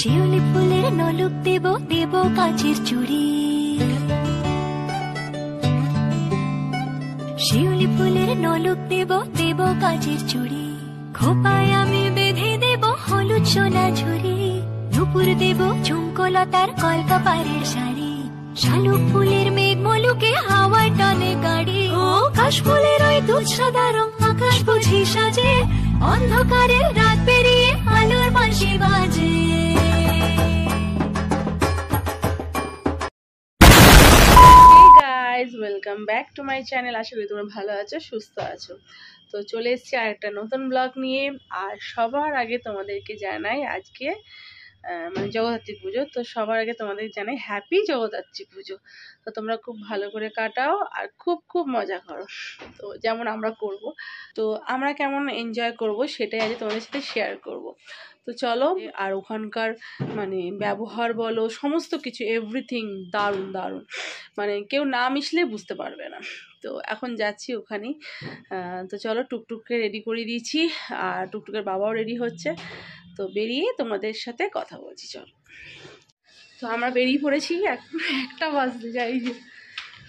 শিউলি ফুলের নলুক দেব দেব কাচের চুড়ি, শিউলি ফুলের নলুক দেব দেব কাচের চুড়ি, খোপায় আমি বেঁধে দেব হলুদ সোনা ঝুরি, নুপুর দেব ঝুমকোলতার কলকাপাড়ের শাড়ি, শালুক ফুলের মেঘ মলুকে হাওয়ার টানে গাড়ি, ও কাশফুলের ওই দুধ সাদা রং আকাশ বুঝি সাজে, অন্ধকারের রাত পেরিয়ে আলোর বাঁশি বাজে। Welcome back to my channel. আশা করি তোমরা ভালো আছো, সুস্থ আছো। তো চলে এসেছি আর একটা নতুন ব্লগ নিয়ে। আর সবার আগে তোমাদেরকে জানাই আজকে মানে জগদ্ধাত্রী পুজো। তো সবার আগে তোমাদের জানাই হ্যাপি জগদ্ধাত্রী পুজো। তো তোমরা খুব ভালো করে কাটাও আর খুব খুব মজা করো, তো যেমন আমরা করব। তো আমরা কেমন এনজয় করব সেটাই আজ তোমাদের সাথে শেয়ার করব। তো চলো। আর ওখানকার মানে ব্যবহার বলো, সমস্ত কিছু এভরিথিং দারুণ দারুণ, মানে কেউ না মিশলে বুঝতে পারবে না। তো এখন যাচ্ছি ওখানেই। তো চলো, টুকটুককে রেডি করে দিয়েছি আর টুকটুকের বাবাও রেডি হচ্ছে। তো বেরিয়ে তোমাদের সাথে কথা বলছি, চলো। তো আমরা বেরিয়ে পড়েছি, একটা বাজতে যাই যে।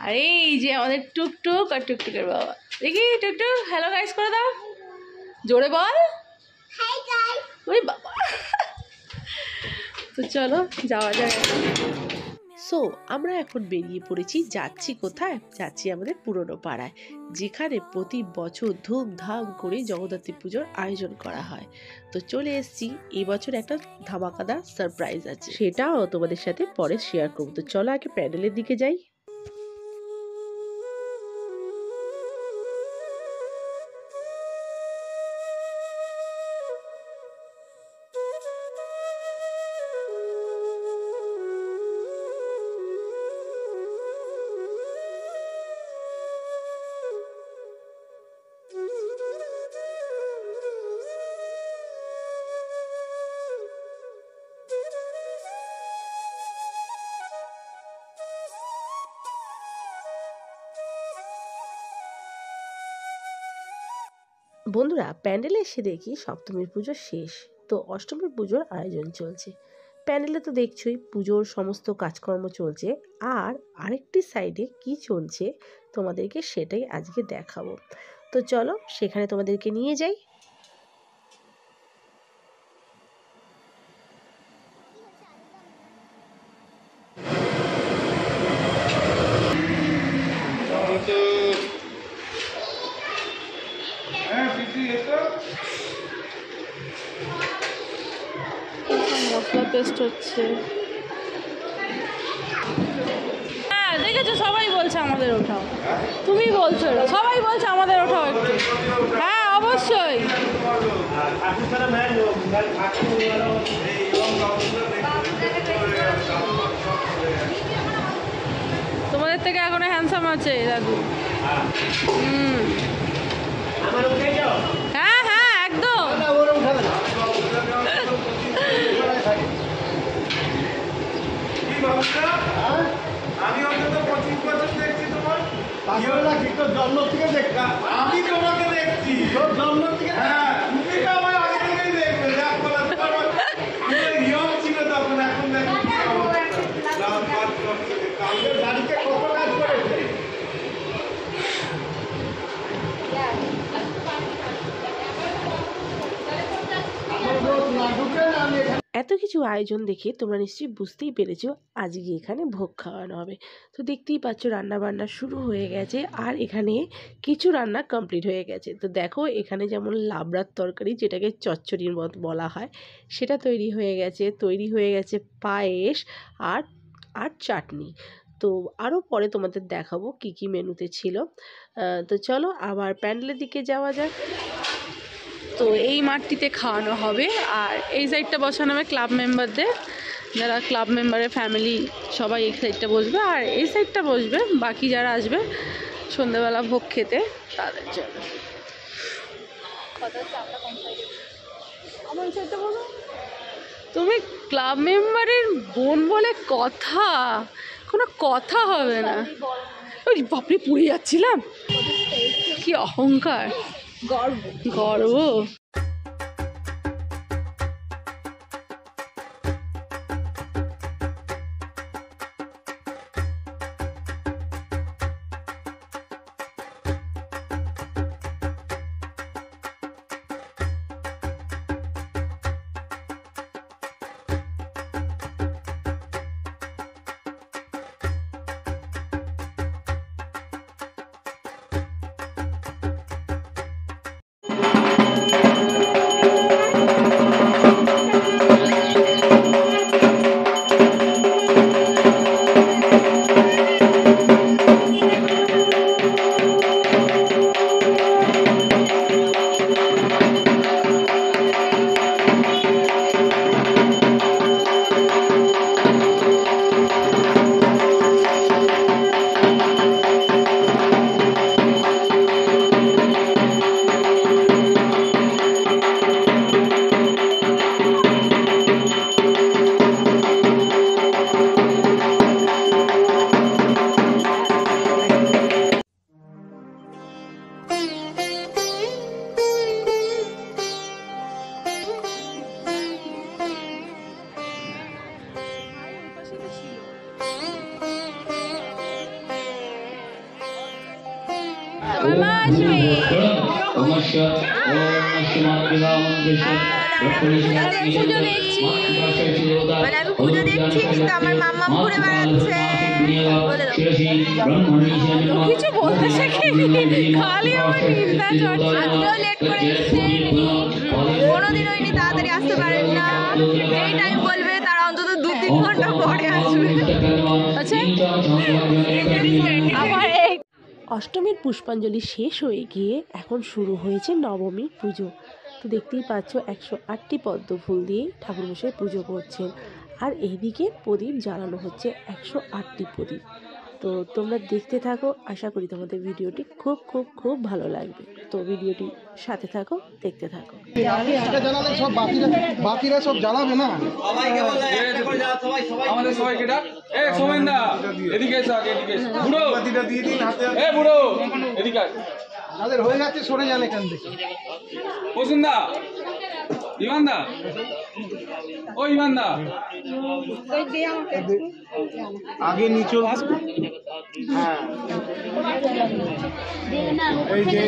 আর এই যে আমাদের টুকটুক আর টুকটুকের বাবা। দেখি টুকটুক হ্যালো গাইস করে দাও, জোরে বল হাই গাইস। ওই বাবা। তো চলো যাওয়া যায়। সো আমরা এখন বেরিয়ে পড়েছি। যাচ্ছি কোথায়? যাচ্ছি আমাদের পুরনো পাড়ায়, যেখানে প্রতি বছর ধুমধাম করে জগদ্ধাত্রী পুজোর আয়োজন করা হয়। তো চলে এসেছি, এবছর একটা ধামাকাদার সারপ্রাইজ আছে, সেটাও তোমাদের সাথে পরে শেয়ার করবো। তো চলো আগে প্যান্ডেলের দিকে যাই। বন্ধুরা, প্যান্ডেলে এসে দেখি সপ্তমীর পুজো শেষ, তো অষ্টমীর পুজোর আয়োজন চলছে। প্যান্ডেলে তো দেখছোই পুজোর সমস্ত কাজকর্ম চলছে, আর আরেকটি সাইডে কি চলছে তোমাদেরকে সেটাই আজকে দেখাবো। তো চলো সেখানে তোমাদেরকে নিয়ে যাই। মশলা পেস্ট হচ্ছে। হ্যাঁ দেখেছো, সবাই বলছে আমাদের ওঠাও। তুমি বলছো, সবাই বলছে আমাদের ওঠাও একটু। হ্যাঁ অবশ্যই। তোমাদের থেকে এখনো হ্যান্ডসাম আছে দাদু। হ্যাঁ হ্যাঁ একদম। আমি অন্তত 25 বছর দেখছি তোমার জন্ম থেকে দেখছি। আমি তোমাকে দেখছি জন্ম থেকে। হ্যাঁ তুমি তো আমার আগে থেকেই দেখবে। নিয়ম ছিল তখন, এখন দেখো গাড়িতে কত কাজ করেছে। এত কিছু আয়োজন দেখে তোমরা নিশ্চয়ই বুঝতেই পেরেছো আজকে এখানে ভোগ খাওয়ানো হবে। তো দেখতেই পাচ্ছ রান্না বান্না শুরু হয়ে গেছে, আর এখানে কিছু রান্না কমপ্লিট হয়ে গেছে। তো দেখো এখানে যেমন লাবড়ার তরকারি, যেটাকে চচ্চড়ির মতো বলা হয়, সেটা তৈরি হয়ে গেছে পায়েস আর চাটনি। তো আরও পরে তোমাদের দেখাবো কি কি মেনুতে ছিল। তো চলো আবার প্যান্ডেলের দিকে যাওয়া যাক। তো এই মাঠটিতে খাওয়ানো হবে, আর এই সাইডটা বসানো হবে ক্লাব মেম্বারদের, যারা ক্লাব মেম্বারের ফ্যামিলি সবাই এই সাইডটা বসবে, আর এই সাইডটা বসবে বাকি যারা আসবে সন্ধ্যাবেলা ভোগ খেতে তাদের জন্য। আমার সাইডটা বলো, তুমি ক্লাব মেম্বারের বোন বলে কথা, কোনো কথা হবে না। ওই বাপরে পুড়ে যাচ্ছিলাম, কি অহংকার, গর্ব। আমার মা আসবে। পুজো দেখছি, মানে আমি পুজো দেখছি, তো আমার মাম্মা ঘুরে বেড়াচ্ছে। কিছু বলতে শেখেনি, খালি আমার নিন্দা চর্চা। আজকেও লেট করে এসছে, কোনোদিন হয়নি তাড়াতাড়ি আসতে পারেন না। এই টাইম বলবে তারা অন্তত 2-3 ঘন্টা পরে আসবে। আচ্ছা, আবার অষ্টমীর পুষ্পাঞ্জলি শেষ হয়ে গিয়ে এখন শুরু হয়েছে নবমীর পুজো। তো দেখতেই পাচ্ছ 108টি পদ্ম ফুল দিয়ে ঠাকুরমশাই পুজো করছেন, আর এইদিকে প্রদীপ জ্বালানো হচ্ছে 108টি প্রদীপ। তো তোমরা দেখতে থাকো, আশা করি তোমাদের ভিডিওটি খুব খুব খুব ভালো লাগবে। তো ভিডিওটি সাথে থাকো, দেখতে থাকো। সব বাকিরা সব জ্বালাবে না। আমাদের সবাইকে ডাক। সোমেনদা এদিকে এসো, আগে এদিকে এসো। বুড়ো দিয়ে দিন হাতে। বুড়ো এদিকে আয়। যাদের হয়ে যাচ্ছে সরে যান এখান থেকে। বসুনদা, ইমানদা, ও ইমানদা আগে নিচল। হ্যাঁ, এই যে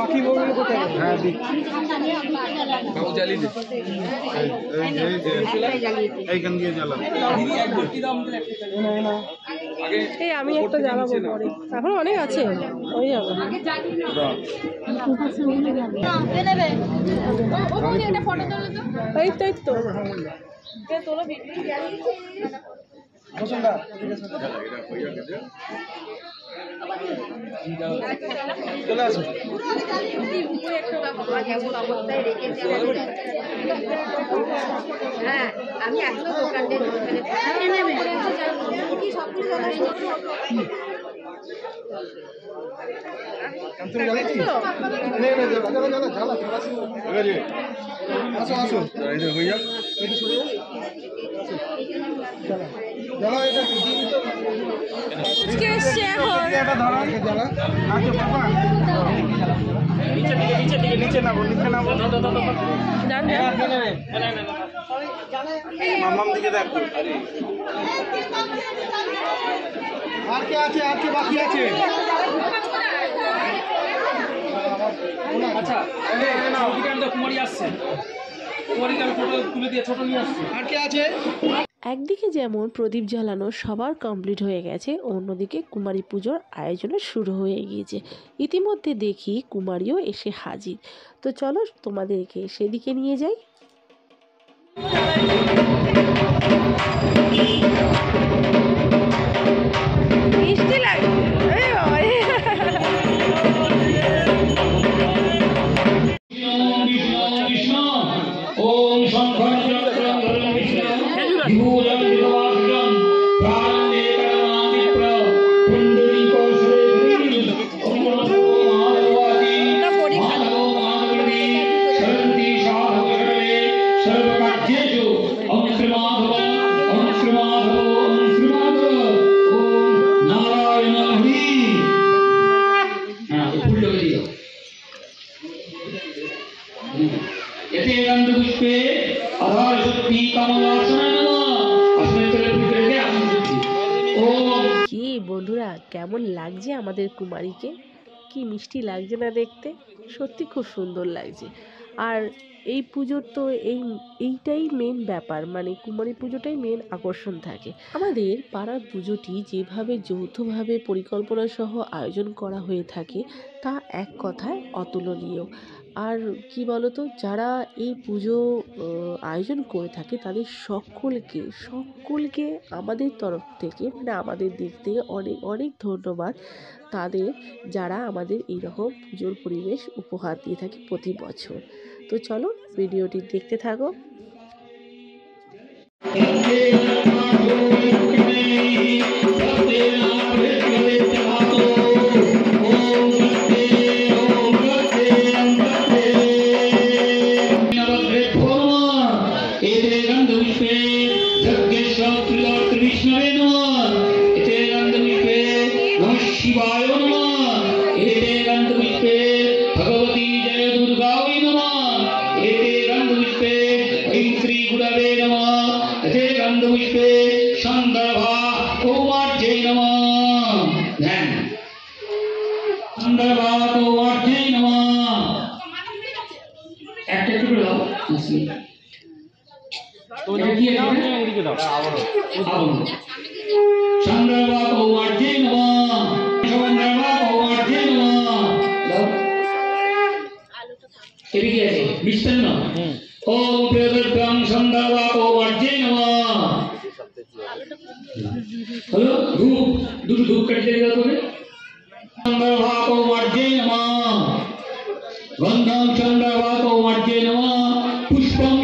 বাকি বউগুলো কোথায়? হ্যাঁ দিচ্ছি। বাবু জ্বালিয়ে দে। এইখান দিয়ে জ্বালাবো। এই আমি একটা জ্বালাবো পরে, এখন অনেক আছে, ওই যাবে। এই তো বসুন দা, চলে আসুন। হ্যাঁ, আমি এখনো দোকানটা আসুন হয়ে যাক। নিচে নামো। মামাম দিকে দেখো। আর কে আছে? আর কে বাকি আছে? আচ্ছা, কুমারী আসছে, কুমারীকে আমি ফটো তুলে দিয়ে ছোট নিয়ে আসছি। আর কে আছে? একদিকে যেমন প্রদীপ জ্বালানো সবার কমপ্লিট হয়ে গেছে, অন্যদিকে কুমারী পুজোর আয়োজনও শুরু হয়ে গিয়েছে। ইতিমধ্যে দেখি কুমারীও এসে হাজির। তো চলো তোমাদেরকে সেদিকে নিয়ে যাই। মিষ্টি লাগে। কি বন্ধুরা, কেমন লাগছে আমাদের কুমারীকে? কি মিষ্টি লাগছে না দেখতে? সত্যি খুব সুন্দর লাগছে। আর এই পুজোর তো এইটাই মেন ব্যাপার, মানে কুমারী পুজোটাই মেন আকর্ষণ থাকে। আমাদের পাড়ার পুজোটি যেভাবে যৌথভাবে পরিকল্পনা সহ আয়োজন করা হয়ে থাকে তা এক কথায় অতুলনীয়। আর কি বলতো, যারা এই পুজো আয়োজন করে থাকে তাদের সকলকে আমাদের তরফ থেকে, মানে আমাদের দিক থেকে অনেক অনেক ধন্যবাদ তাদের, যারা আমাদের এইরকম পুজোর পরিবেশ উপহার দিয়ে থাকে প্রতি বছর। তো চলো ভিডিওটি দেখতে থাকো। शंकर भा कुमार जय नमः। এদিকে দাও চন্দ্রবা কৌয়ার্যে নমঃ চন্দ্রবা কৌয়ার্যে নমঃ এদিকে আছে মিষ্টান্ন ওম প্রিয়দর্শং চন্দ্রবা কৌয়ার্যে নমঃ হ্যালো ধূপ দুটো ধূপ কাটতে দাও তোকে চন্দ্রবা কৌয়ার্যে নমঃ গন্ধং চন্দ্রবা কৌয়ার্যে নমঃ পুষ্পং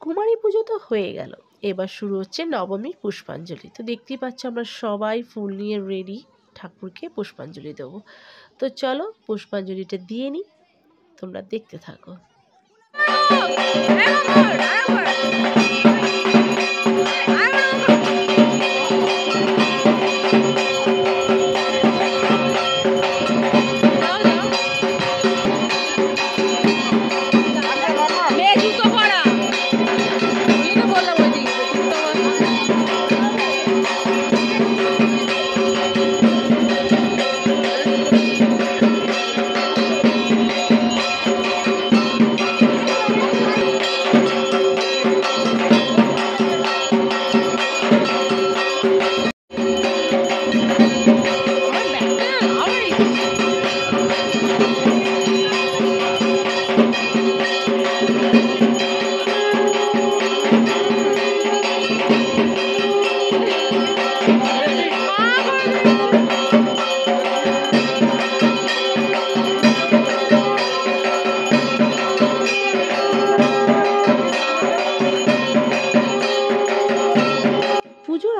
কুমারী পুজো তো হয়ে গেল, এবার শুরু হচ্ছে নবমীর পুষ্পাঞ্জলি। তো দেখতেই পাচ্ছ আমরা সবাই ফুল নিয়ে রেডি ঠাকুরকে পুষ্পাঞ্জলি দেবো। তো চলো পুষ্পাঞ্জলিটা দিয়ে নিই, তোমরা দেখতে থাকো।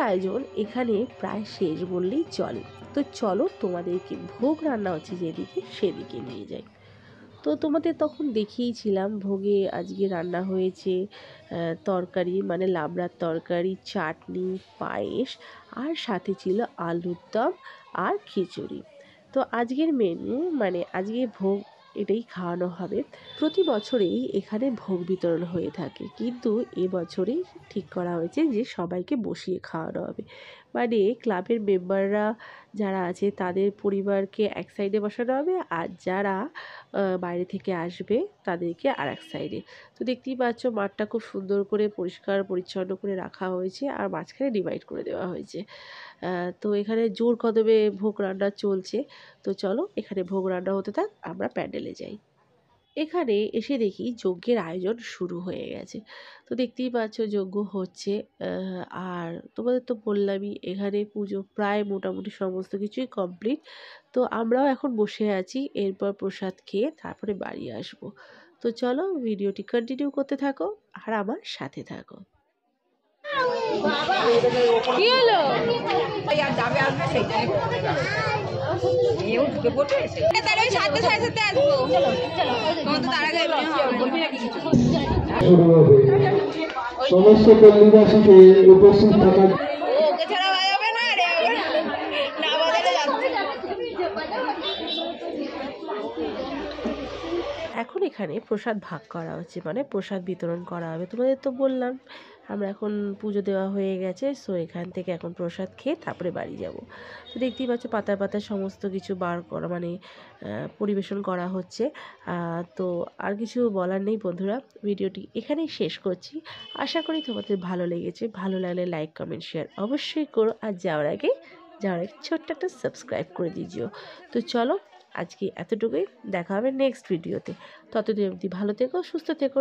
আয়োজন এখানে প্রায় শেষ বললেই চলে। তো চলো তোমাদেরকে ভোগ রান্না হচ্ছে যেদিকে সেদিকে নিয়ে যাই। তো তোমাদের তখন দেখিয়েছিলাম ভোগে আজকে রান্না হয়েছে তরকারি, মানে লাবড়ার তরকারি, চাটনি, পায়েস, আর সাথে ছিল আলুর দম আর খিচুড়ি। তো আজকের মেনু মানে আজকে ভোগ এটাই খাওয়ানো হবে। প্রতি বছরেই এখানে ভোগ বিতরণ হয়ে থাকে, কিন্তু এবছরেই ঠিক করা হয়েছে যে সবাইকে বসিয়ে খাওয়ানো হবে। মানে ক্লাবের মেম্বাররা যারা আছে তাদের পরিবারকে এক সাইডে বসানো হবে, আর যারা বাইরে থেকে আসবে তাদেরকে আর এক সাইডে। তো দেখতেই পাচ্ছ মাঠটা খুব সুন্দর করে পরিষ্কার পরিচ্ছন্ন করে রাখা হয়েছে, আর মাঝখানে ডিভাইড করে দেওয়া হয়েছে। তো এখানে জোর কদমে ভোগ রান্না চলছে। তো চলো এখানে ভোগ রান্না হতে থাক, আমরা প্যান্ডেলে যাই। এখানে এসে দেখি যজ্ঞের আয়োজন শুরু হয়ে গেছে। তো দেখতেই পাচ্ছ যজ্ঞ হচ্ছে। আর তোমাদের তো বললামই এখানে পুজো প্রায় মোটামুটি সমস্ত কিছুই কমপ্লিট। তো আমরাও এখন বসে আছি, এরপর প্রসাদ খেয়ে তারপরে বাড়ি আসব। তো চলো ভিডিওটি কন্টিনিউ করতে থাকো আর আমার সাথে থাকো। কি হলো? যাবে আসবে সেইটাই ঢুকে পড়বে, তার ওই সাথে সাথে আসবো। তোমার তো তার আগে সমস্ত পল্লীবাসীকে উপস্থিত থাকা ওকে ছাড়া বাজাবে না রে, না বাজালে যাচ্ছে। এখন এখানে প্রসাদ ভাগ করা হচ্ছে, মানে প্রসাদ বিতরণ করা হবে। তোমাদের তো বললাম আমরা এখন পুজো দেওয়া হয়ে গেছে, সো এখান থেকে এখন প্রসাদ খেয়ে তারপরে বাড়ি যাব। তো দেখতেই পাচ্ছ পাতায় পাতায় সমস্ত কিছু বার করা মানে পরিবেশন করা হচ্ছে। তো আর কিছু বলার নেই বন্ধুরা, ভিডিওটি এখানেই শেষ করছি। আশা করি তোমাদের ভালো লেগেছে। ভালো লাগলে লাইক কমেন্ট শেয়ার অবশ্যই করো, আর যাওয়ার আগে ছোট্ট একটা সাবস্ক্রাইব করে দিও। তো চলো আজকে এতটুকুই, দেখা হবে নেক্সট ভিডিওতে। ততদিন অবধি ভালো থেকো, সুস্থ থেকো।